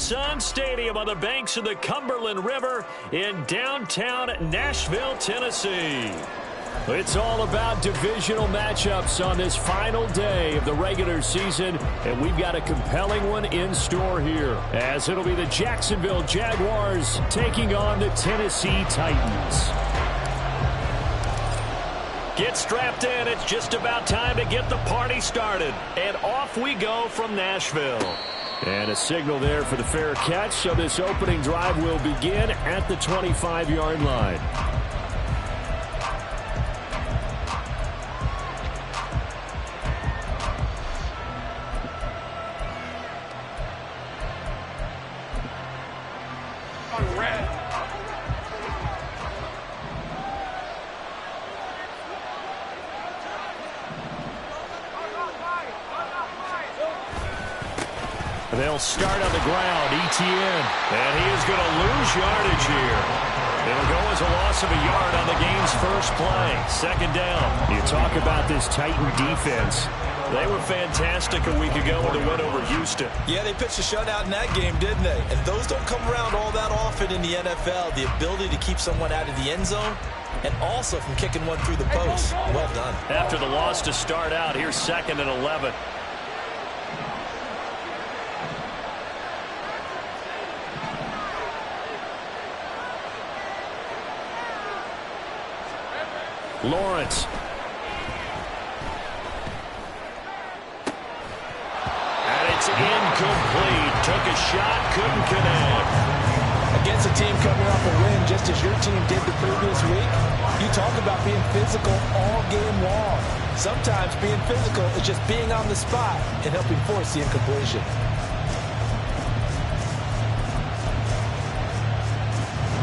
Sun Stadium on the banks of the Cumberland River in downtown Nashville, Tennessee. It's all about divisional matchups on this final day of the regular season, and we've got a compelling one in store here, as it'll be the Jacksonville Jaguars taking on the Tennessee Titans. Get strapped in. It's just about time to get the party started. And off we go from Nashville. And a signal there for the fair catch, so this opening drive will begin at the 25-yard line. They'll start on the ground, Etienne, and he is going to lose yardage here. It'll go as a loss of a yard on the game's first play. Second down. You talk about this Titan defense. They were fantastic a week ago with a win over Houston. Yeah, they pitched a shutout in that game, didn't they? And those don't come around all that often in the NFL. The ability to keep someone out of the end zone and also from kicking one through the post. Well done. After the loss to start out, here's 2nd and 11. Lawrence. And it's incomplete. Took a shot, couldn't connect. Against a team coming off a win just as your team did the previous week, you talk about being physical all game long. Sometimes being physical is just being on the spot and helping force the incompletion.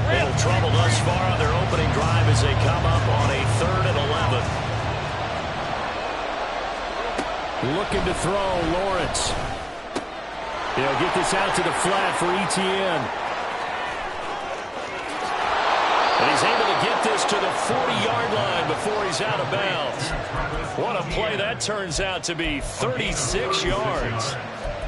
Little trouble thus far on their opening drive as they come up on a 3rd and 11. Looking to throw, Lawrence. They'll get this out to the flat for Etienne. And he's able to get this to the 40-yard line before he's out of bounds. What a play that turns out to be, 36 yards.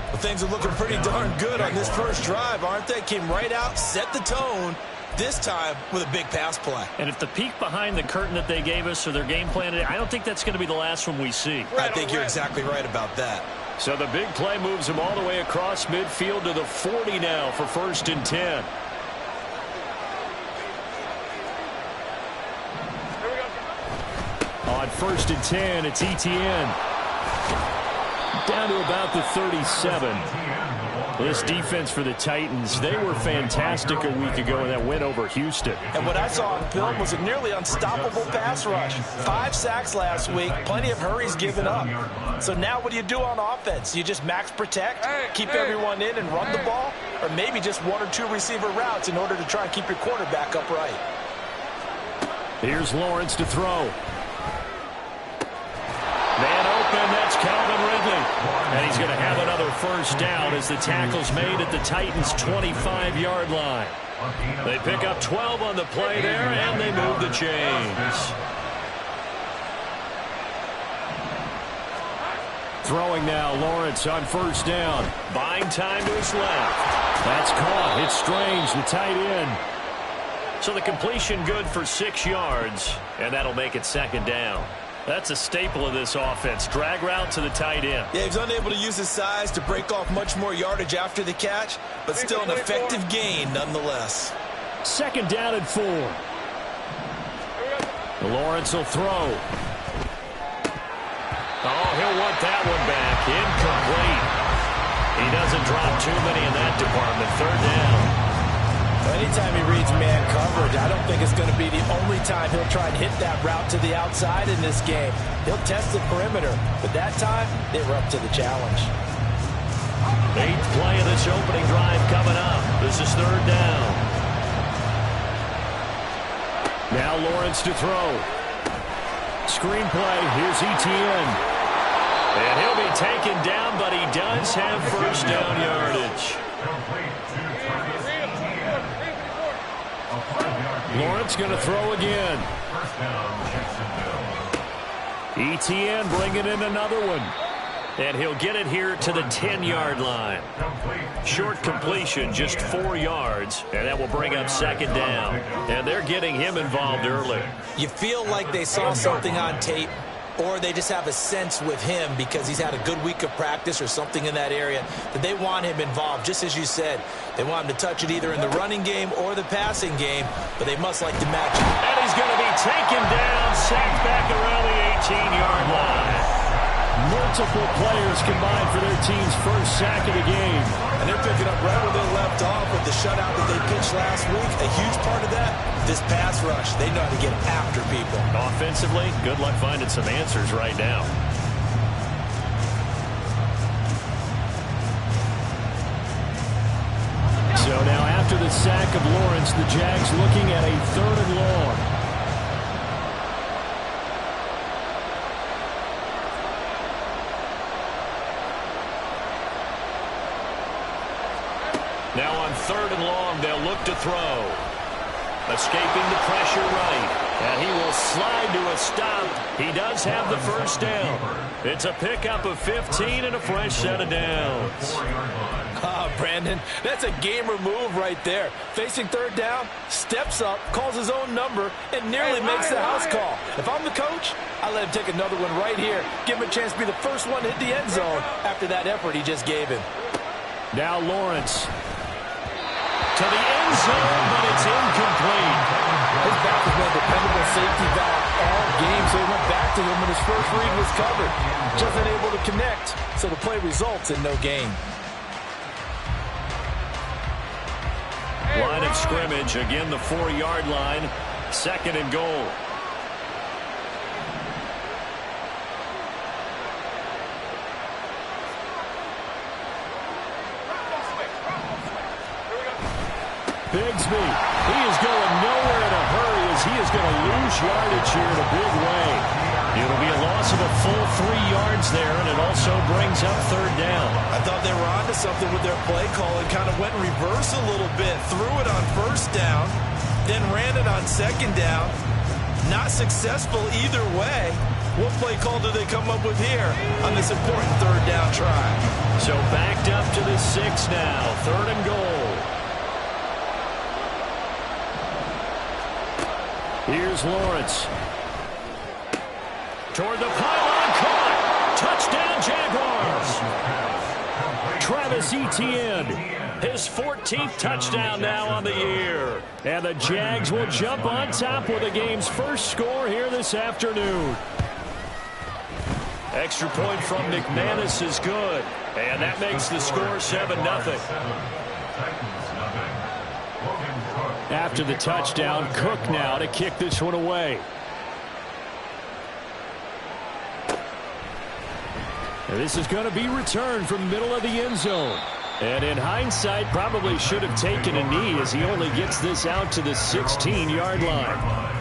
Well, things are looking pretty darn good on this first drive, aren't they? Came right out, set the tone, this time with a big pass play. And if the peek behind the curtain that they gave us or their game plan, I don't think that's going to be the last one we see. I think you're exactly right about that. So the big play moves them all the way across midfield to the 40 now for 1st and 10. On 1st and 10, it's Etienne. Down to about the 37. This defense for the Titans, they were fantastic a week ago in that win over Houston. And what I saw on film was a nearly unstoppable pass rush. 5 sacks last week, plenty of hurries given up. So now what do you do on offense? You just max protect, keep everyone in and run the ball, or maybe just 1 or 2 receiver routes in order to try and keep your quarterback upright. Here's Lawrence to throw. Man open, that's Calvin Ridley. And he's going to have another 1st down as the tackle's made at the Titans' 25-yard line. They pick up 12 on the play there, and they move the chains. Throwing now, Lawrence on 1st down. Buying time to his left. That's caught. It's Strange, the tight end. So the completion good for 6 yards, and that'll make it 2nd down. That's a staple of this offense. Drag route to the tight end. Yeah, he's unable to use his size to break off much more yardage after the catch, but still an effective gain nonetheless. 2nd down and 4. Lawrence will throw. Oh, he'll want that one back. Incomplete. He doesn't drop too many in that department. 3rd down. Anytime he reads man coverage, I don't think it's going to be the only time he'll try and hit that route to the outside in this game. He'll test the perimeter, but that time, they were up to the challenge. 8th play of this opening drive coming up. This is 3rd down. Now Lawrence to throw. Screenplay, here's Etienne. And he'll be taken down, but he does have 1st down yardage. Lawrence going to throw again. Etienne bringing in another one. And he'll get it here to the 10-yard line. Short completion, just 4 yards, and that will bring up second down. And they're getting him involved early. You feel like they saw something on tape, or they just have a sense with him because he's had a good week of practice or something in that area that they want him involved. Just as you said, they want him to touch it either in the running game or the passing game, but they must like to match it. And he's going to be taken down, sacked back around the 18-yard line. Multiple players combined for their team's first sack of the game. And they're picking up right where they left off with the shutout that they pitched last week. A huge part of that, this pass rush. They know how to get after people. Offensively, good luck finding some answers right now. So now after the sack of Lawrence, the Jags looking at a 3rd and long. Now on 3rd and long, they'll look to throw. Escaping the pressure right. And he will slide to a stop. He does have the first down. It's a pickup of 15 and a fresh set of downs. Brandon, that's a gamer move right there. Facing 3rd down, steps up, calls his own number, and nearly makes the house call. If I'm the coach, I let him take another one right here. Give him a chance to be the first one to hit the end zone after that effort he just gave him. Now Lawrence. To the end zone, but it's incomplete. His back has been a dependable safety valve all game, so he went back to him when his first read was covered. Just unable to connect, so the play results in no gain. Line of scrimmage, again the 4-yard line, 2nd and goal. Bigsby, he is going nowhere in a hurry as he is going to lose yardage here in a big way. It'll be a loss of a full 3 yards there, and it also brings up 3rd down. I thought they were onto something with their play call and kind of went in reverse a little bit. Threw it on 1st down, then ran it on 2nd down. Not successful either way. What play call do they come up with here on this important 3rd down try? So backed up to the 6 now, 3rd and goal. Here's Lawrence. Toward the pylon, caught. Touchdown, Jaguars. Travis Etienne, his 14th touchdown now on the year. And the Jags will jump on top with the game's first score here this afternoon. Extra point from McManus is good. And that makes the score 7-0. After the touchdown, Cook now to kick this one away. And this is going to be returned from the middle of the end zone. And in hindsight, probably should have taken a knee as he only gets this out to the 16-yard line.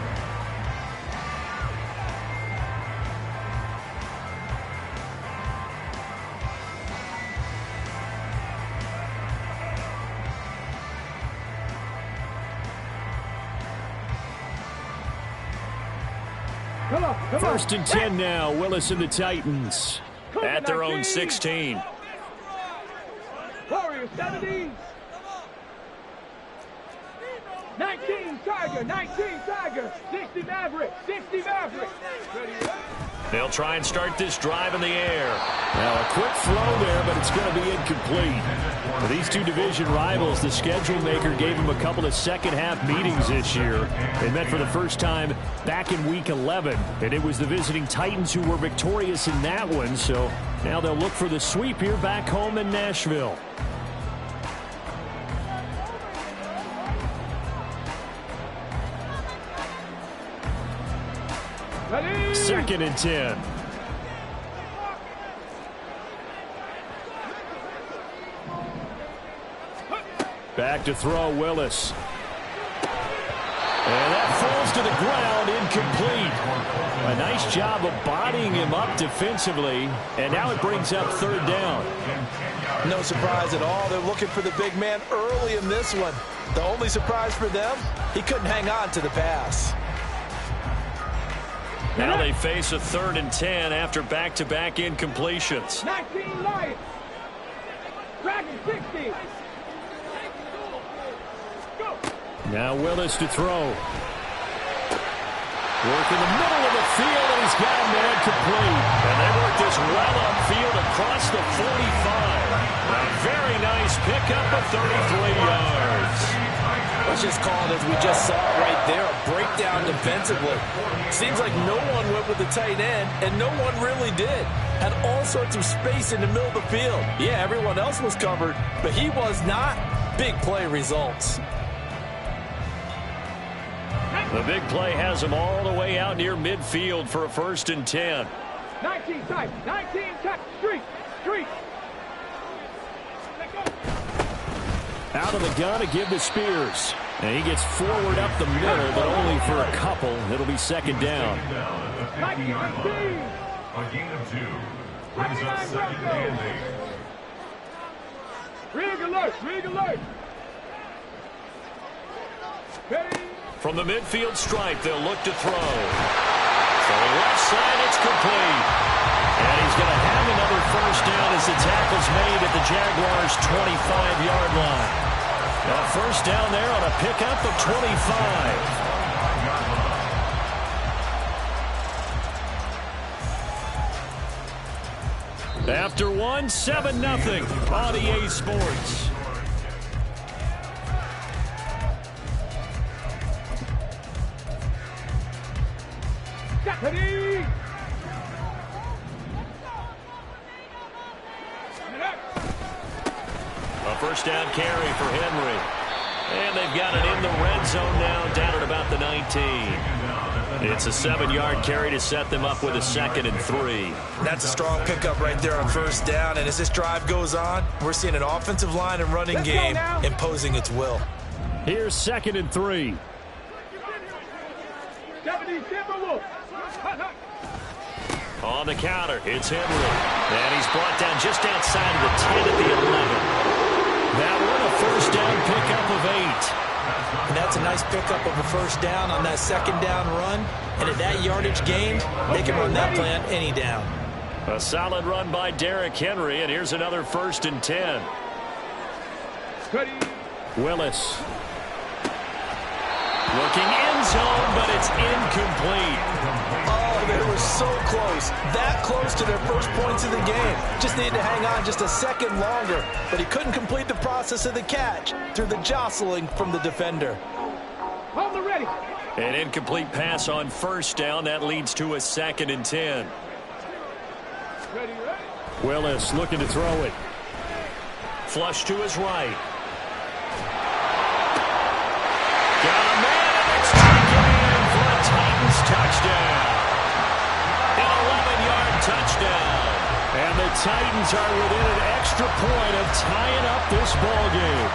First and 10 now. Willis and the Titans at their own 16. Warriors 17. 19 Tiger, 19 Tiger, 60 Maverick, 60 Maverick. They'll try and start this drive in the air. Now a quick throw there, but it's going to be incomplete. For these two division rivals, the schedule maker gave them a couple of second-half meetings this year. They met for the first time back in Week 11, and it was the visiting Titans who were victorious in that one. So now they'll look for the sweep here back home in Nashville. Ready? 2nd and 10. Back to throw, Willis. And that falls to the ground, incomplete. A nice job of bodying him up defensively, and now it brings up 3rd down. No surprise at all. They're looking for the big man early in this one. The only surprise for them, he couldn't hang on to the pass. Now they face a 3rd and 10 after back-to-back incompletions. 19 Lions. Dragon 60. Go. Now Willis to throw. Work in the middle of the field, and he's got a man complete. And they work this well upfield across the 45. A very nice pickup of 33 yards. Let's just call it as we just saw it right there, a breakdown defensively. Seems like no one went with the tight end, and no one really did. Had all sorts of space in the middle of the field. Yeah, everyone else was covered, but he was not. Big play results. The big play has him all the way out near midfield for a 1st and 10. 19 tight. 19 tight. Street. Out of the gun to give to Spears. And he gets forward up the middle, but only for a couple. It'll be 2nd down. 19. A gain of 2. Brings up 2nd and 8. Rig alert. Ready. From the midfield stripe, they'll look to throw. Throwing left side, it's complete. And he's going to have another 1st down as the tackle's made at the Jaguars' 25-yard line. A 1st down there on a pickup of 25. After one, 7-0 on EA Sports. Ready. A 1st down carry for Henry. And they've got it in the red zone now, down at about the 19. It's a 7-yard carry to set them up with a 2nd and 3. That's a strong pickup right there on 1st down. And as this drive goes on, we're seeing an offensive line and running game imposing its will. Here's 2nd and 3. 70 Timberwolves. On the counter, it's Henry. And he's brought down just outside of the 10 at the 11. That one a 1st down pickup of 8. And that's a nice pickup of a 1st down on that 2nd down run. And at that yardage gain, they can run that plan any down. A solid run by Derrick Henry, and here's another 1st and 10. Ready. Willis. Looking end zone, but it's incomplete. Oh, they were so close. That close to their first points of the game. Just needed to hang on just a second longer. But he couldn't complete the process of the catch through the jostling from the defender. Hold the ready. An incomplete pass on 1st down. That leads to a 2nd and 10. Ready. Willis looking to throw it. Flush to his right. Got a man, and it's taken in for a Titans touchdown. An 11-yard touchdown. And the Titans are within an extra point of tying up this ballgame.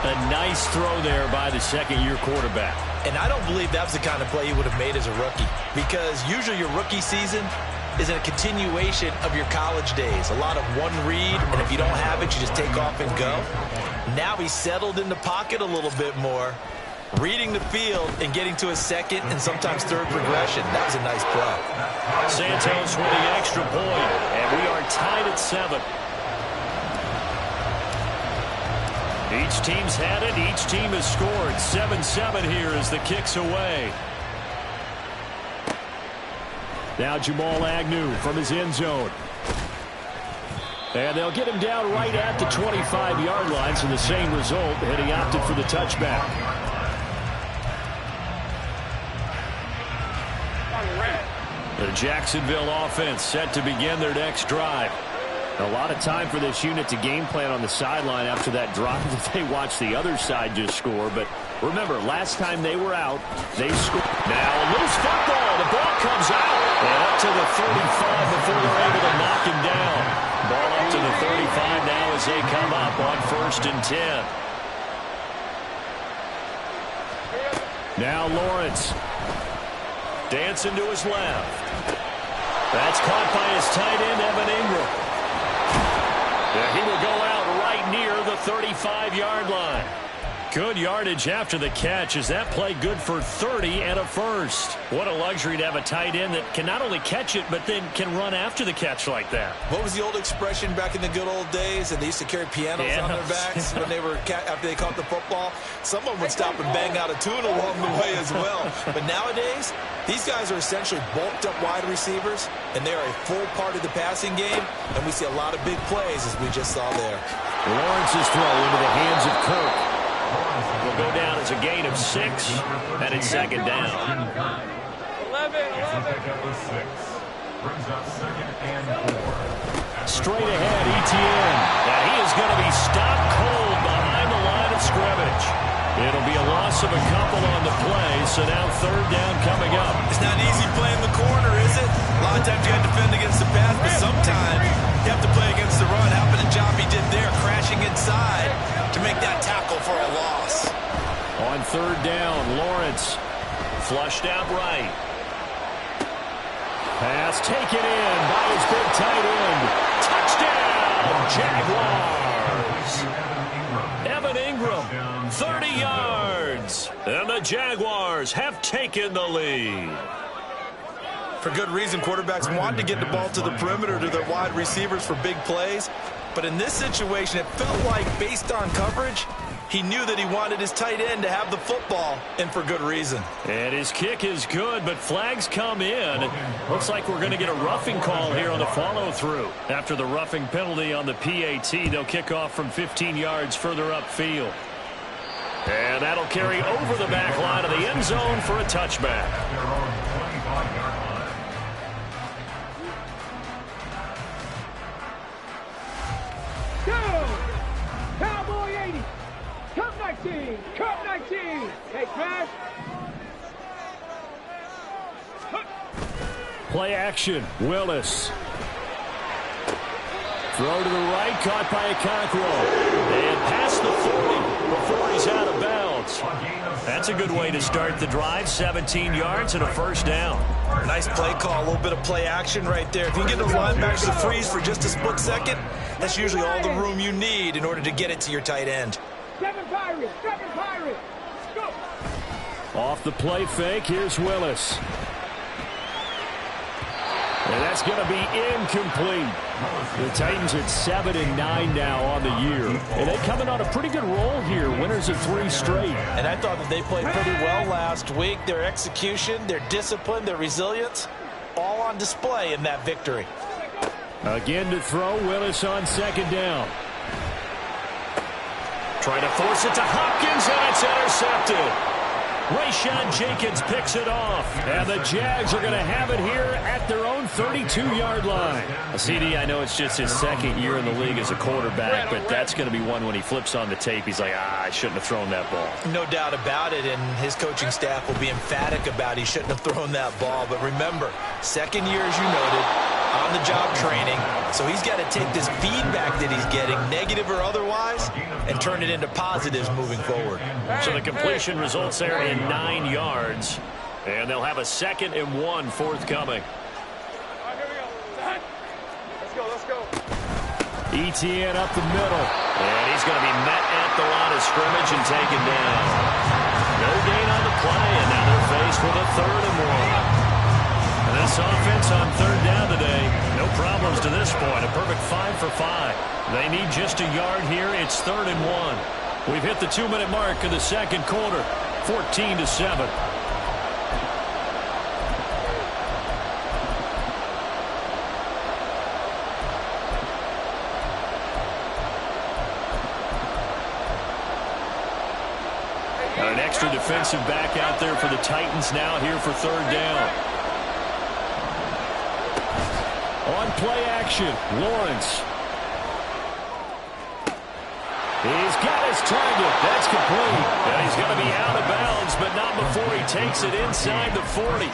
A nice throw there by the 2nd-year quarterback. And I don't believe that was the kind of play he would have made as a rookie. Because usually your rookie season is a continuation of your college days. A lot of one read, and if you don't have it, you just take off and go. Now he's settled in the pocket a little bit more, reading the field and getting to a 2nd and sometimes 3rd progression. That was a nice play. Santos with the extra point, and we are tied at 7. Each team's had it. Each team has scored. 7-7 here as the kick's away. Now Jamal Agnew from his end zone. And they'll get him down right at the 25-yard line, so the same result, and he opted for the touchback. The Jacksonville offense set to begin their next drive. A lot of time for this unit to game plan on the sideline after that drive that they watched the other side just score. But remember, last time they were out, they scored. Now a loose football. The ball comes out. And up to the 35 before they're able to knock him down. Ball up to the 35 now as they come up on 1st and 10. Now Lawrence. Dancing to his left. That's caught by his tight end, Evan Ingram. Yeah, he will go out right near the 35-yard line. Good yardage after the catch. Is that play good for 30 and a first? What a luxury to have a tight end that can not only catch it, but then can run after the catch like that. What was the old expression back in the good old days? And they used to carry pianos on their backs when they were after they caught the football. Someone would stop and bang out a tune along the way as well. But nowadays, these guys are essentially bulked up wide receivers, and they are a full part of the passing game. And we see a lot of big plays, as we just saw there. Lawrence's throw into the hands of Kirk. Will go down as a gain of 6, and it's second down. 11. Brings up second and 4. Straight ahead, Etienne. And he is going to be stopped cold behind the line of scrimmage. It'll be a loss of a couple on the play, so now third down coming up. It's not easy playing the corner, is it? A lot of times you got to defend against the pass, but sometimes you have to play against the run. How about the job he did there, crashing inside to make that tackle for a loss. On third down, Lawrence flushed out right. Pass taken in by his big tight end. Touchdown, Jaguars. Evan Ingram, 30 yards. And the Jaguars have taken the lead. For good reason, quarterbacks want to get the ball to the perimeter to their wide receivers for big plays. But in this situation, it felt like, based on coverage, he knew that he wanted his tight end to have the football, and for good reason. And his kick is good, but flags come in. Looks like we're going to get a roughing call here on the follow-through. After the roughing penalty on the PAT, they'll kick off from 15 yards further upfield. And that'll carry over the back line of the end zone for a touchback. Cowboy 80. Cup 19. Cup 19. Hey, Crash. Play action. Willis. Throw to the right. Caught by a Cockrell. And past the 40 before he's out of bounds. That's a good way to start the drive. 17 yards and a first down. Nice play call. A little bit of play action right there. If you get those linebackers to freeze for just a split second, that's usually all the room you need in order to get it to your tight end. 7 Pirates. 7 Pirates. Go. Off the play fake. Here's Willis. And that's going to be incomplete. The Titans at 7-9 now on the year. And they're coming on a pretty good roll here. Winners of 3 straight. And I thought that they played pretty well last week. Their execution, their discipline, their resilience, all on display in that victory. Again to throw. Willis on second down. Trying to force it to Hopkins, and it's intercepted. Rayshawn Jenkins picks it off. And the Jags are going to have it here at their own 32-yard line. CD, I know it's just his second year in the league as a quarterback, but that's going to be one when he flips on the tape. He's like, I shouldn't have thrown that ball. No doubt about it, and his coaching staff will be emphatic about he shouldn't have thrown that ball. But remember, second year, as you noted, on-the-job training. So he's got to take this feedback that he's getting, negative or otherwise, and turn it into positives moving forward. So the completion results there in 9 yards. And they'll have a 2nd and 1 forthcoming. Let's go. Etienne up the middle. And he's going to be met at the line of scrimmage and taken down. No gain on the play, and now they're faced with a 3rd and 1. And this offense on 3rd down today, no problems to this point. A perfect 5 for 5. They need just a yard here. It's 3rd and 1. We've hit the 2-minute mark of the second quarter. 14-7. An extra defensive back out there for the Titans now here for 3rd down. On play action, Lawrence. He's got his target. That's complete. And he's going to be out of bounds, but not before he takes it inside the 40.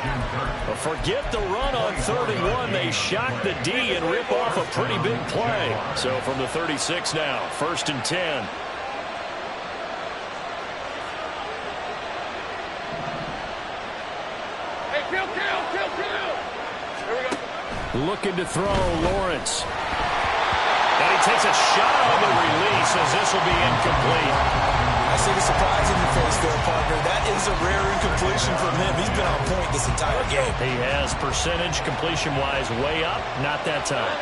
But forget the run on 31. They shock the D and rip off a pretty big play. So from the 36 now, 1st and 10. Looking to throw, Lawrence. And he takes a shot on the release as this will be incomplete. I say this surprising to face there, partner. That is a rare incompletion from him. He's been on point this entire game. He has percentage completion-wise way up. Not that time.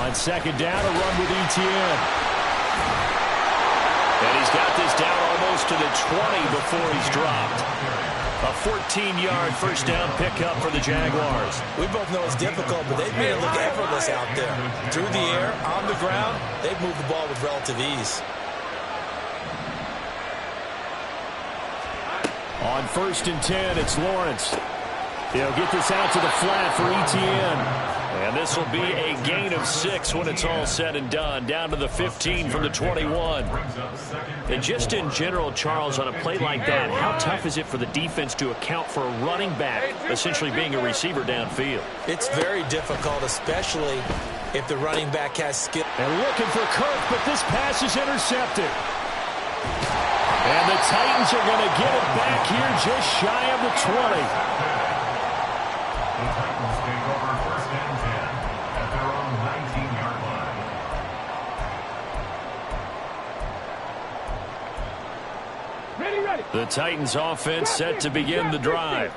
On second down, a run with Etienne. And he's got this down almost to the 20 before he's dropped. A 14-yard first down pickup for the Jaguars. We both know it's difficult, but they've made it look effortless out there. Through the air, on the ground, they've moved the ball with relative ease. On 1st and 10, it's Lawrence. He'll get this out to the flat for Etienne. And this will be a gain of 6 when it's all said and done. Down to the 15 from the 21. And just in general, Charles, on a play like that, how tough is it for the defense to account for a running back essentially being a receiver downfield? It's very difficult, especially if the running back has skill. And looking for Kirk, but this pass is intercepted. And the Titans are going to get it back here just shy of the 20. The Titans take over 1st and 10 at their own 19-yard line. Ready. The Titans offense set to begin the drive.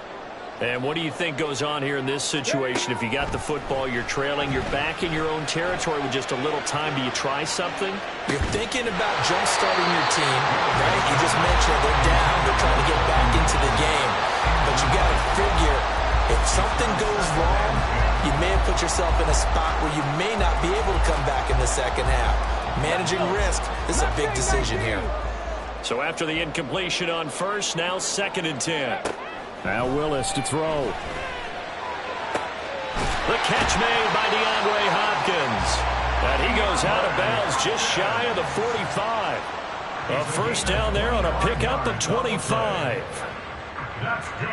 And what do you think goes on here in this situation? If you got the football, you're trailing, you're back in your own territory with just a little time. Do you try something? You're thinking about jump-starting your team, right? You just mentioned they're down. They're trying to get back into the game. But you got to figure, if something goes wrong, you may have put yourself in a spot where you may not be able to come back in the second half. Managing risk, this is a big decision here. So after the incompletion on 1st, now 2nd and 10. Now Willis to throw. The catch made by DeAndre Hopkins. And he goes out of bounds just shy of the 45. A first down there on a pickup at 25.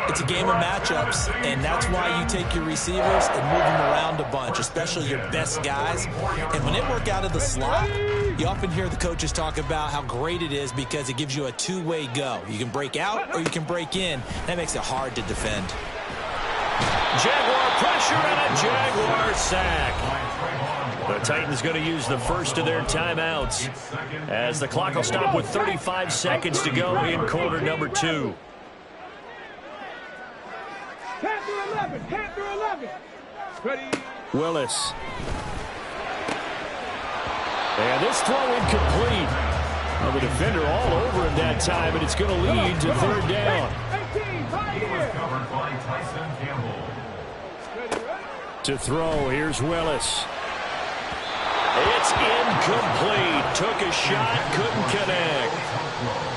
It's a game of matchups, and that's why you take your receivers and move them around a bunch, especially your best guys. And when they work out of the slot, you often hear the coaches talk about how great it is because it gives you a two-way go. You can break out or you can break in. That makes it hard to defend. Jaguar pressure and a Jaguar sack. The Titans going to use the first of their timeouts as the clock will stop with 35 seconds to go in quarter number 2. 10 through 11. Ready. Willis. And this throw incomplete. Well, the defender all over him that time, and it's going to lead to 3rd down. 18, Pioneer. Covered by Tyson Campbell. To throw, here's Willis. It's incomplete. Took a shot, couldn't connect.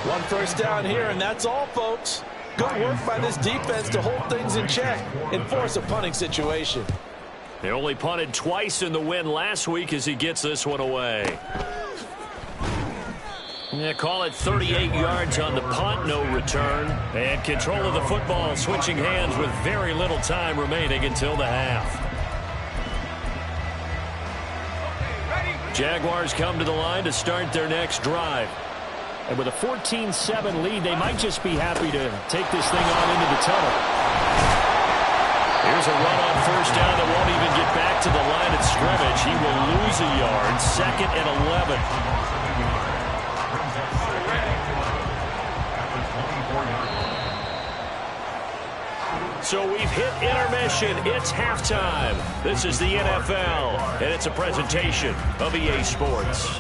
One first down here, and that's all, folks. Good work by this defense to hold things in check and force a punting situation. They only punted twice in the win last week as he gets this one away. Yeah, call it 38 yards on the punt, no return. And control of the football switching hands with very little time remaining until the half. Jaguars come to the line to start their next drive. And with a 14-7 lead, they might just be happy to take this thing on into the tunnel. Here's a run on first down that won't even get back to the line of scrimmage. He will lose a yard. 2nd and 11. So we've hit intermission. It's halftime. This is the NFL, and it's a presentation of EA Sports.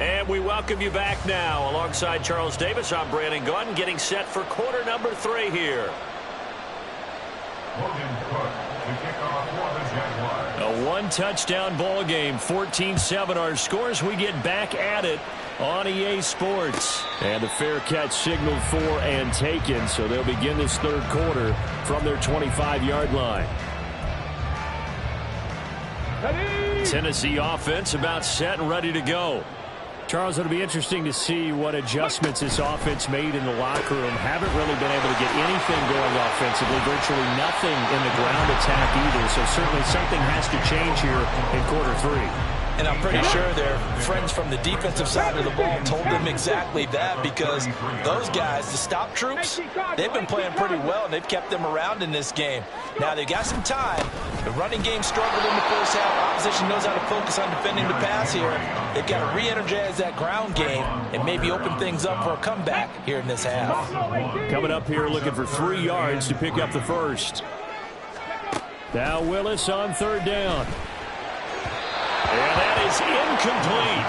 And we welcome you back now. Alongside Charles Davis, I'm Brandon Gaudin, getting set for quarter number 3 here. Logan Cook to kick off for the Jaguars. A one-touchdown ball game, 14-7 our scores. We get back at it on EA Sports. And the fair catch signaled for and taken, so they'll begin this 3rd quarter from their 25-yard line. Ready. Tennessee offense about set and ready to go. Charles, it'll be interesting to see what adjustments this offense made in the locker room. Haven't really been able to get anything going offensively, virtually nothing in the ground attack either. So certainly something has to change here in quarter 3. And I'm pretty sure their friends from the defensive side of the ball told them exactly that, because those guys, the stop troops, they've been playing pretty well, and they've kept them around in this game. Now, they got some time. The running game struggled in the first half. Opposition knows how to focus on defending the pass here. They've got to re-energize that ground game and maybe open things up for a comeback here in this half. Coming up here looking for 3 yards to pick up the first. Now Willis on third down. And that is incomplete.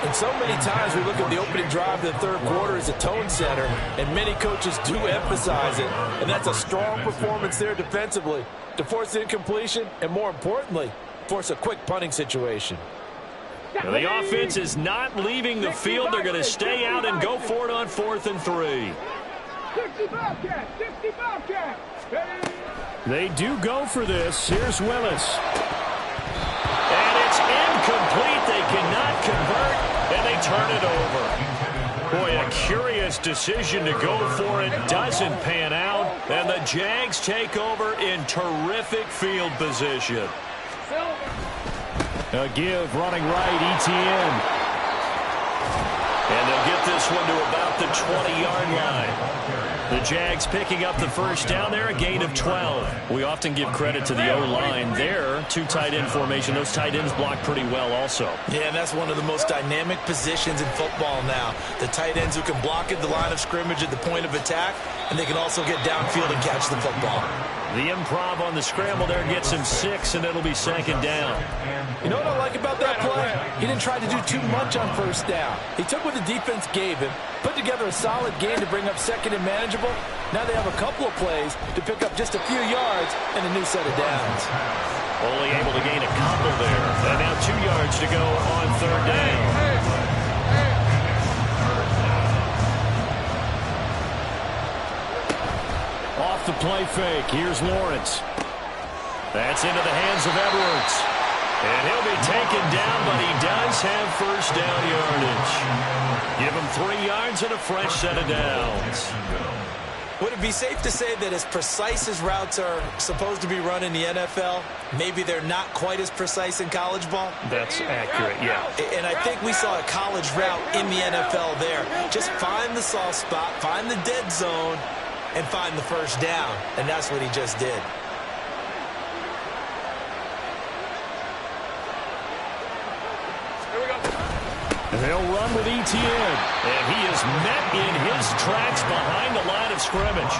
And so many times we look at the opening drive of the third quarter as a tone setter, and many coaches do emphasize it. And that's a strong performance there defensively to force incompletion and, more importantly, force a quick punting situation. Now the offense is not leaving the field. They're going to stay out and go for it on 4th and 3. 60 Bobcats, 60 Bobcats. They do go for this. Here's Willis. And it's incomplete. They cannot convert, and they turn it over. Boy, a curious decision to go for it. Doesn't pan out, and the Jags take over in terrific field position. A give running right, ETN. And they'll get this one to about the 20-yard line. The Jags picking up the first down there, a gain of 12. We often give credit to the O-line there. 2 tight end formation. Those tight ends block pretty well also. Yeah, and that's one of the most dynamic positions in football now. The tight ends who can block at the line of scrimmage at the point of attack, and they can also get downfield and catch the football. The improv on the scramble there gets him 6, and it'll be 2nd down. You know what I like about that play? He didn't try to do too much on first down. He took what the defense gave him, put together a solid game to bring up 2nd and manageable. Now they have a couple of plays to pick up just a few yards and a new set of downs. Only able to gain a couple there. And now 2 yards to go on 3rd down. Off the play fake. Here's Lawrence. That's into the hands of Edwards. And he'll be taken down, but he does have first down yardage. Give him 3 yards and a fresh set of downs. Would it be safe to say that as precise as routes are supposed to be run in the NFL, maybe they're not quite as precise in college ball? That's accurate, yeah. And I think we saw a college route in the NFL there. Just find the soft spot, find the dead zone, and find the first down. And that's what he just did. They'll run with ETN, and he is met in his tracks behind the line of scrimmage.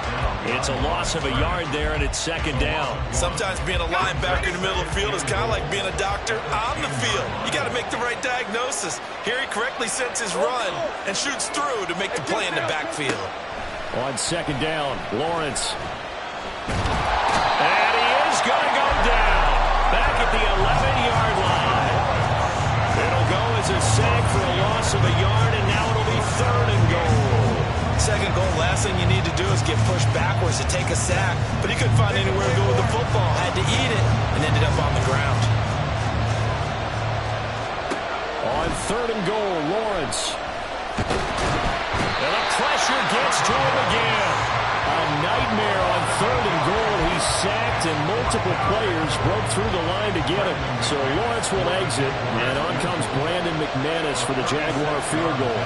It's a loss of a yard there, and it's 2nd down. Sometimes being a linebacker in the middle of the field is kind of like being a doctor on the field. You got to make the right diagnosis. Here he correctly sets his run and shoots through to make the play in the backfield. On 2nd down, Lawrence. And he is going to go down back at the 11-yard line. It'll go as a sack for a loss of a yard, and now it'll be 3rd and goal. 2nd goal, last thing you need to do is get pushed backwards to take a sack. But he couldn't find anywhere to go with the football. Had to eat it and ended up on the ground. On 3rd and goal, Lawrence. And the pressure gets to him again. A nightmare on 3rd and goal. He's sacked, and multiple players broke through the line to get him. So Lawrence will exit, and on comes Brandon McManus for the Jaguar field goal.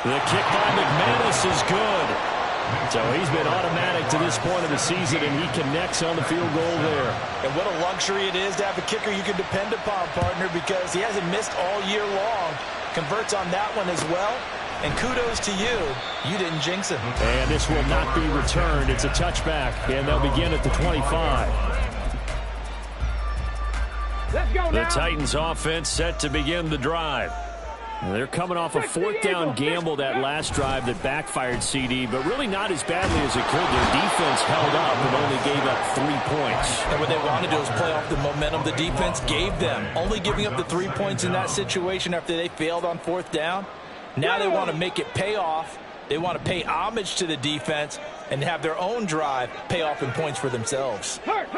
The kick by McManus is good. So he's been automatic to this point of the season, and he connects on the field goal there. And what a luxury it is to have a kicker you can depend upon, partner, because he hasn't missed all year long. Converts on that one as well. And kudos to you. You didn't jinx him. And this will not be returned. It's a touchback, and they'll begin at the 25. Let's go now. The Titans offense set to begin the drive. They're coming off a 4th down gamble that last drive that backfired CD, but really not as badly as it could. Their defense held up and only gave up 3 points. And what they want to do is play off the momentum the defense gave them. Only giving up the 3 points in that situation after they failed on 4th down. Now they want to make it pay off. They want to pay homage to the defense and have their own drive pay off in points for themselves. Hurt.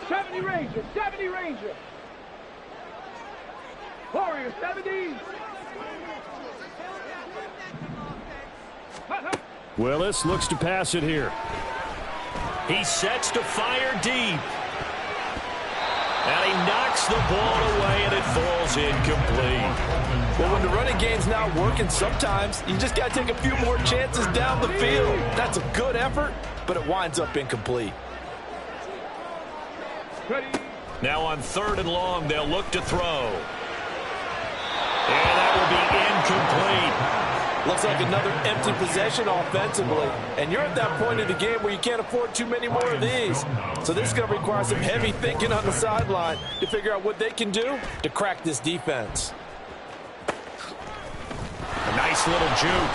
70 Ranger, 70 Ranger. Warrior, 70. Willis looks to pass it here. He sets to fire deep. And he knocks knocks the ball away, and it falls incomplete. Well, when the running game's not working, sometimes you just got to take a few more chances down the field. That's a good effort, but it winds up incomplete. Now on 3rd and long, they'll look to throw. And that will be incomplete. Looks like another empty possession offensively. And you're at that point in the game where you can't afford too many more of these. So this is going to require some heavy thinking on the sideline to figure out what they can do to crack this defense. A nice little juke.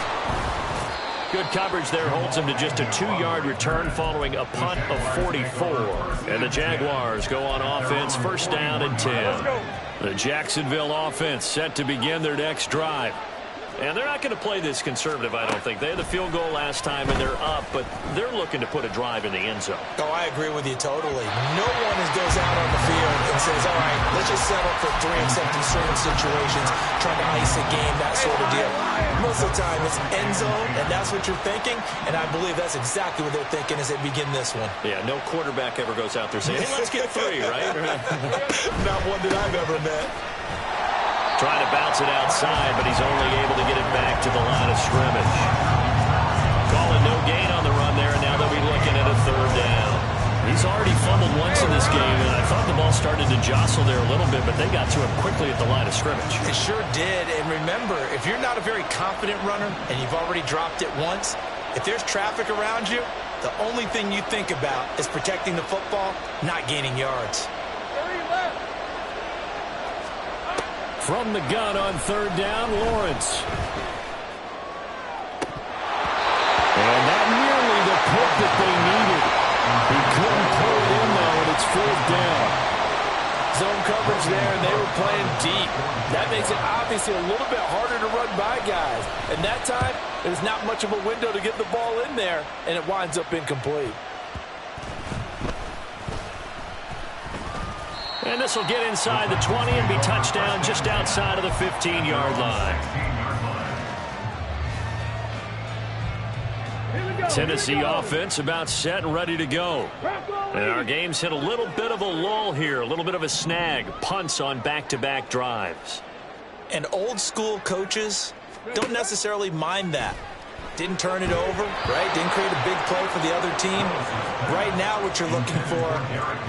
Good coverage there holds him to just a 2-yard return following a punt of 44. And the Jaguars go on offense, 1st down and 10. The Jacksonville offense set to begin their next drive. And they're not going to play this conservative, I don't think. They had the field goal last time, and they're up, but they're looking to put a drive in the end zone. Oh, I agree with you totally. No one goes out on the field and says, all right, let's just settle for 3 except in certain situations, trying to ice a game, that sort of deal. Most of the time, it's end zone, and that's what you're thinking, and I believe that's exactly what they're thinking as they begin this one. Yeah, no quarterback ever goes out there saying, hey, let's get 3, right? Not one that I've ever met. Trying to bounce it outside, but he's only able to get it back to the line of scrimmage. Calling no gain on the run there, and now they'll be looking at a 3rd down. He's already fumbled once in this game, and I thought the ball started to jostle there a little bit, but they got to him quickly at the line of scrimmage. It sure did, and remember, if you're not a very confident runner and you've already dropped it once, if there's traffic around you, the only thing you think about is protecting the football, not gaining yards. From the gun on 3rd down, Lawrence. And not nearly the pick that they needed. He couldn't pull it in, though, and it's 4th down. Zone coverage there, and they were playing deep. That makes it obviously a little bit harder to run by guys. And that time, there's not much of a window to get the ball in there, and it winds up incomplete. And this will get inside the 20 and be touchdown just outside of the 15-yard line. Tennessee offense about set and ready to go. And our game's hit a little bit of a lull here, a little bit of a snag. Punts on back-to-back drives. And old-school coaches don't necessarily mind that. Didn't turn it over, right? Didn't create a big play for the other team. Right now what you're looking for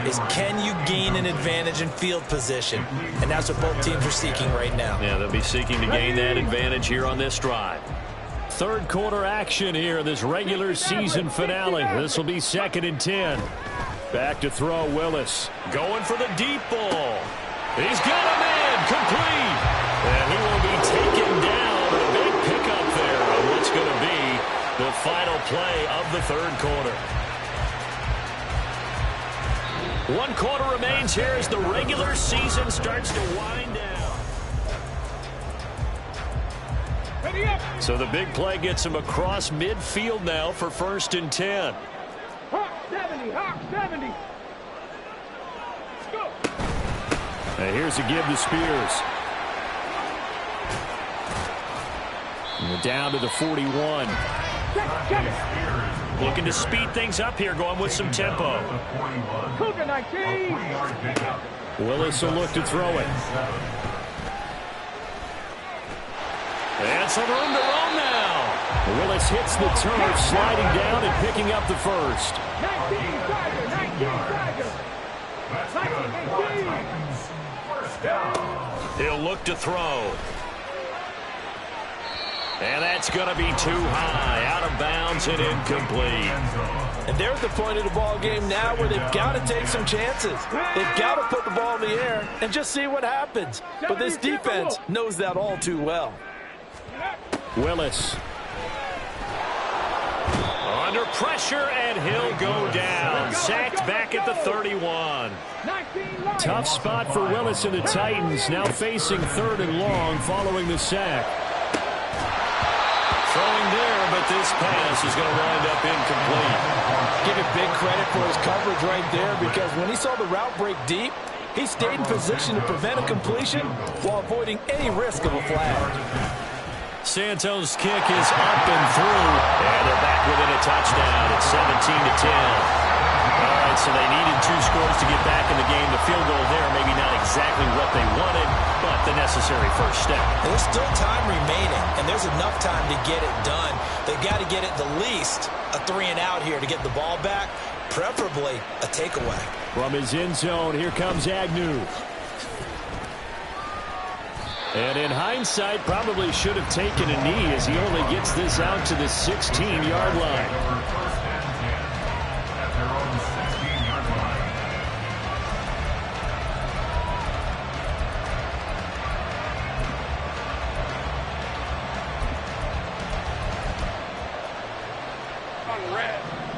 is can you gain an advantage in field position? And that's what both teams are seeking right now. Yeah, they'll be seeking to gain that advantage here on this drive. 3rd quarter action here in this regular season finale. This will be 2nd and 10. Back to throw, Willis. Going for the deep ball. He's got a man complete. And he will be taken down. A big pickup there on what's going to be the final play of the 3rd quarter. 1 quarter remains here as the regular season starts to wind down. So the big play gets him across midfield now for 1st and 10. Hawk 70, Hawk 70. Go. And here's a give to Spears. And down to the 41. Looking to speed things up here, going with some tempo. Cougar 19. Willis will look to throw it. And some room to roam now. Willis hits the turf, sliding down and picking up the 1st. 19 Tiger, 19 Tiger. 19. He'll look to throw. And that's going to be too high, out of bounds and incomplete. And they're at the point of the ball game now where they've got to take some chances. They've got to put the ball in the air and just see what happens. But this defense knows that all too well. Willis. Under pressure, and he'll go down. Sacked back at the 31. Tough spot for Willis and the Titans, now facing 3rd and long following the sack. Throwing there, but this pass is going to wind up incomplete. Give it big credit for his coverage right there, because when he saw the route break deep, he stayed in position to prevent a completion while avoiding any risk of a flag. Santos' kick is up and through, and they're back within a touchdown. It's 17-10. All right, so they needed 2 scores to get back in the game. The field goal there, maybe not exactly exactly what they wanted, but the necessary first step. There's still time remaining, and there's enough time to get it done. They've got to get it the least a 3-and-out here to get the ball back, preferably a takeaway. From his end zone, here comes Agnew. And in hindsight, probably should have taken a knee as he only gets this out to the 16-yard line. First and 10 at their own 16-yard line.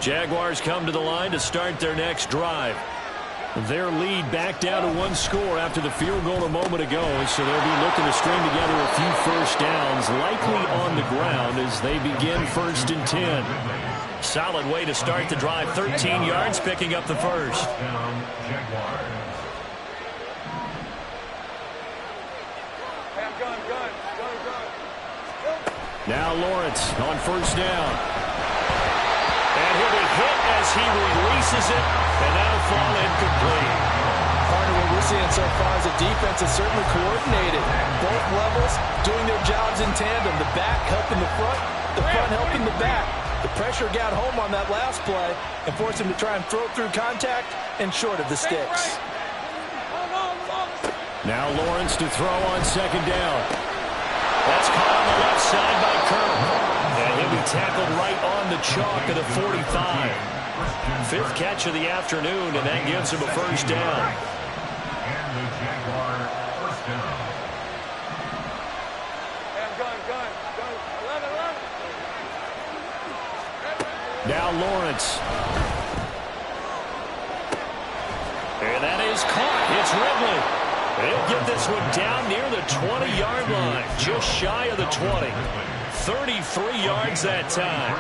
Jaguars come to the line to start their next drive. Their lead back down to 1 score after the field goal a moment ago, so they'll be looking to string together a few first downs, likely on the ground as they begin 1st and 10. Solid way to start the drive, 13 yards, picking up the first. Now Lawrence on 1st down. And he'll be hit as he releases it, and that'll fall incomplete. Partner, what we're seeing so far is the defense is certainly coordinated. Both levels doing their jobs in tandem. The back helping the front helping the back. The pressure got home on that last play and forced him to try and throw through contact and short of the sticks. Now Lawrence to throw on 2nd down. That's caught on the left side by Kirk. And he'll be tackled right on the chalk at the 45. 5th catch of the afternoon, and that gives him a first down. And the Jaguar first down. Now Lawrence. And that is caught. It's Ridley. He'll get this one down near the 20-yard line, just shy of the 20. 33 yards that time.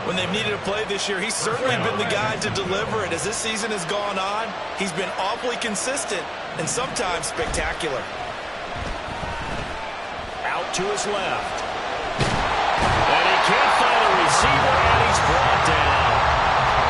When they've needed a play this year, he's certainly been the guy to deliver it. As this season has gone on, he's been awfully consistent and sometimes spectacular. Out to his left. And he can't find a receiver, and he's brought down.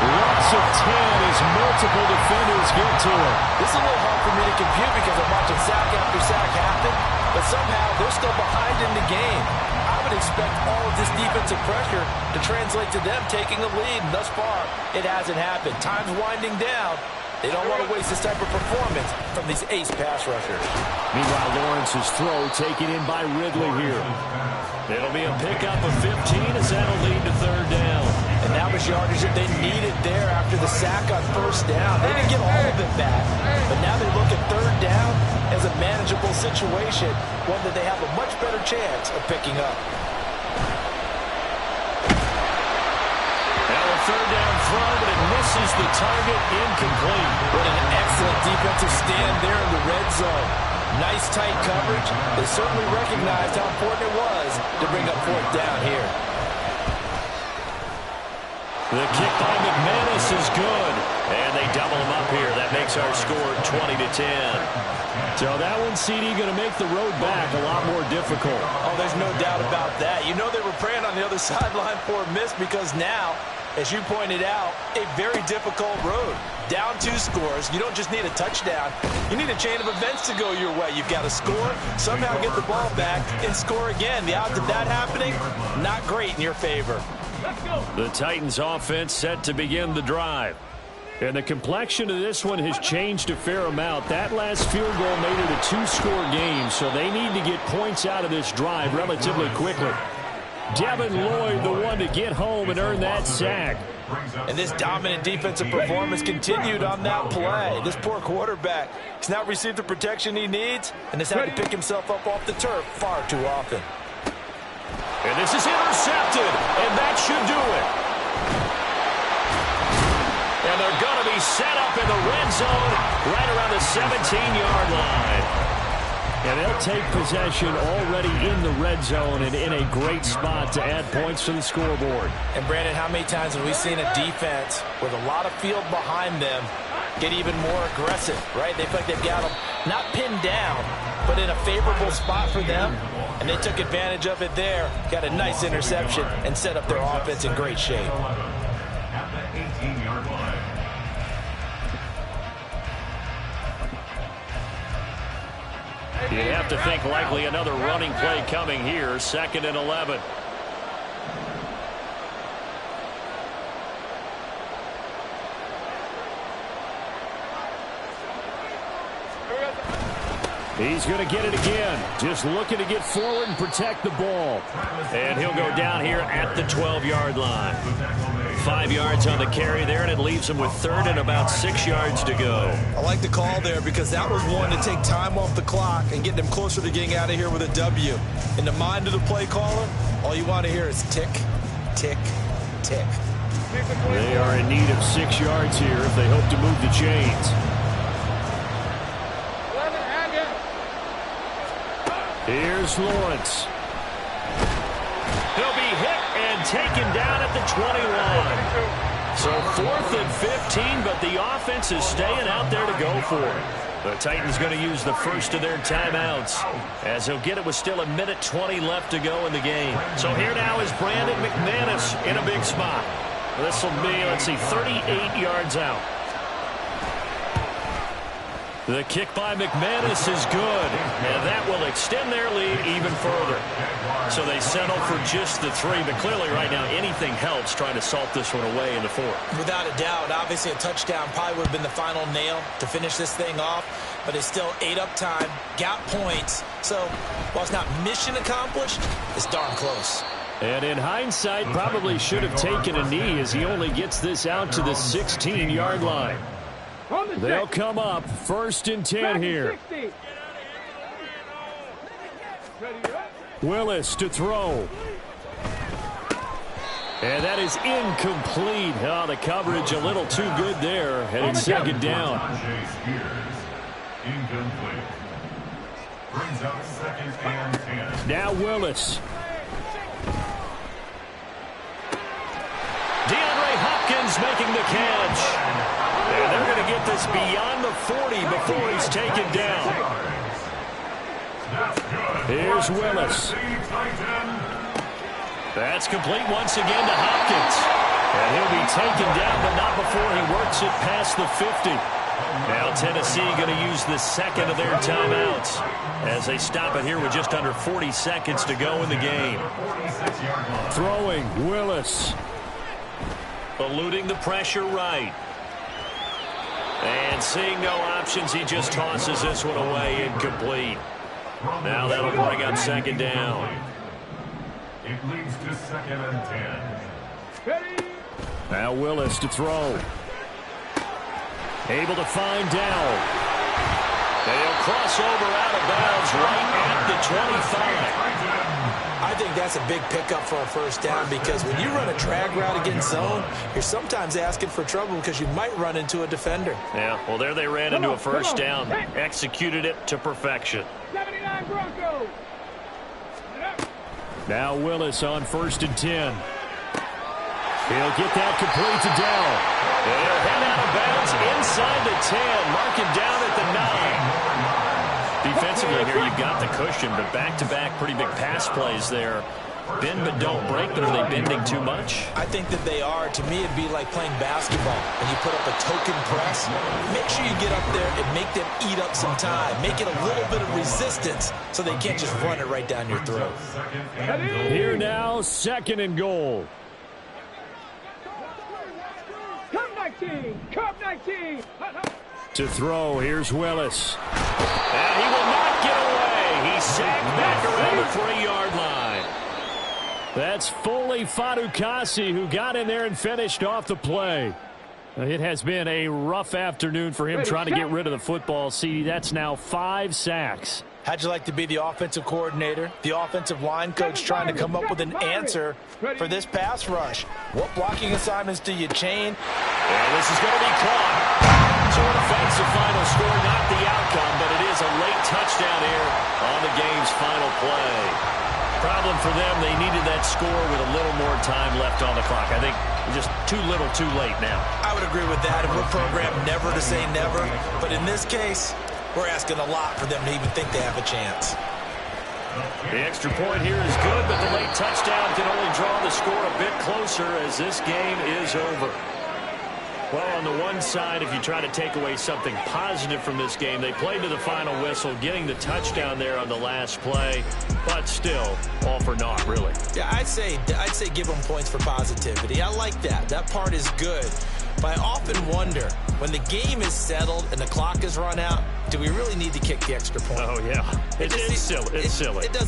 Lots of 10 as multiple defenders get to him. This is a little hard for me to compute because I'm watching sack after sack happen, but somehow they're still behind in the game. I would expect all of this defensive pressure to translate to them taking a lead, and thus far, it hasn't happened. Time's winding down. They don't want to waste this type of performance from these ace pass rushers. Meanwhile, Lawrence's throw taken in by Ridley here. It'll be a pickup of 15 as that'll lead to 3rd down. And that was yardage that they needed there after the sack on 1st down. They didn't get all of it back, but now they look at 3rd down as a manageable situation, one that they have a much better chance of picking up. Now a 3rd down throw, but it misses the target, incomplete. What an excellent defensive stand there in the red zone. Nice tight coverage. They certainly recognized how important it was to bring up 4th down here. The kick by McManus is good, and they double him up here. That makes our score 20-10. So that one, CD, going to make the road back a lot more difficult. Oh, there's no doubt about that. You know they were praying on the other sideline for a miss because now, as you pointed out, a very difficult road. Down 2 scores. You don't just need a touchdown. You need a chain of events to go your way. You've got to score, somehow get the ball back, and score again. The odds of that happening, not great in your favor. The Titans offense set to begin the drive. And the complexion of this one has changed a fair amount. That last field goal made it a 2-score game, so they need to get points out of this drive relatively quickly. Devin Lloyd, the one to get home and earn that sack. And this dominant defensive performance continued on that play. This poor quarterback has not received the protection he needs and has had to pick himself up off the turf far too often. And this is intercepted, and that should do it. And they're going to be set up in the red zone right around the 17-yard line. And they'll take possession already in the red zone and in a great spot to add points to the scoreboard. And, Brandon, how many times have we seen a defense with a lot of field behind them get even more aggressive, right? They feel like they've got them not pinned down, but in a favorable spot for them. And they took advantage of it there, got a nice interception, and set up their offense in great shape. At the 18-yard line. You have to think likely another running play coming here. 2nd and 11. He's going to get it again. Just looking to get forward and protect the ball. And he'll go down here at the 12-yard line. 5 yards on the carry there, and it leaves him with 3rd and about 6 yards to go. I like the call there because that was one to take time off the clock and get them closer to getting out of here with a W. In the mind of the play caller, all you want to hear is tick, tick, tick. They are in need of 6 yards here if they hope to move the chains. Here's Lawrence. He'll be hit and taken down at the 21. So 4th and 15, but the offense is staying out there to go for it. The Titans going to use the first of their timeouts, as he'll get it with still 1:20 left to go in the game. So here now is Brandon McManus in a big spot. This will be, 38 yards out. The kick by McManus is good, and that will extend their lead even further. So they settle for just the 3, but clearly right now anything helps trying to salt this one away in the 4th. Without a doubt, obviously a touchdown probably would have been the final nail to finish this thing off, but it's still 8 up time, got points. So while it's not mission accomplished, it's darn close. And in hindsight, probably should have taken a knee as he only gets this out to the 16-yard line. They'll come up 1st and 10 here. Willis to throw. And that is incomplete. Oh, the coverage a little too good there. And it's 2nd down. Incomplete. Brings up 2nd and 10. Now Willis. DeAndre Hopkins making the catch. And they're going to get this beyond the 40 before he's taken down. Here's Willis. That's complete once again to Hopkins. And he'll be taken down, but not before he works it past the 50. Now Tennessee going to use the 2nd of their timeouts as they stop it here with just under 40 seconds to go in the game. Throwing, Willis. Eluding the pressure right. And seeing no options, he just tosses this one away, incomplete. Now that'll bring up 2nd down. It leads to 2nd and 10. Now Willis to throw. Able to find Dow. They'll cross over out of bounds right at the 25. I think that's a big pickup for a 1st down because when you run a drag route against zone, you're sometimes asking for trouble because you might run into a defender. Yeah, well, there they ran into a 1st down. Executed it to perfection. 79 Broncos. Now Willis on 1st and 10. He'll get that complete to Dell. They'll head out of bounds inside the 10. Mark him down at the 9. Defensively here, you've got the cushion, but back-to-back pretty big pass plays there. Bend but don't break, but are they bending too much? I think that they are. To me, it'd be like playing basketball. When you put up a token press, make sure you get up there and make them eat up some time. Make it a little bit of resistance so they can't just run it right down your throat. Here now, 2nd and goal. Come 19, come 19. To throw, here's Willis. And he will not get away. He's sacked back around the 3-yard line. That's Foley Fadukasi who got in there and finished off the play. It has been a rough afternoon for him trying to get rid of the football. See, that's now 5 sacks. How'd you like to be the offensive coordinator, the offensive line coach trying to come up with an answer for this pass rush? What blocking assignments do you chain? And this is going to be caught. So an offensive final score, not the outcome, but it is a late touchdown here on the game's final play. Problem for them, they needed that score with a little more time left on the clock. I think just too little too late now. I would agree with that, and we're programmed never to say never. But in this case, we're asking a lot for them to even think they have a chance. The extra point here is good, but the late touchdown can only draw the score a bit closer as this game is over. Well, on the one side, if you try to take away something positive from this game, they played to the final whistle, getting the touchdown there on the last play, but still, all for naught, really. Yeah, I'd say give them points for positivity. I like that. That part is good. But I often wonder, when the game is settled and the clock is run out, do we really need to kick the extra point? Oh, yeah. It's silly. It's silly. It doesn't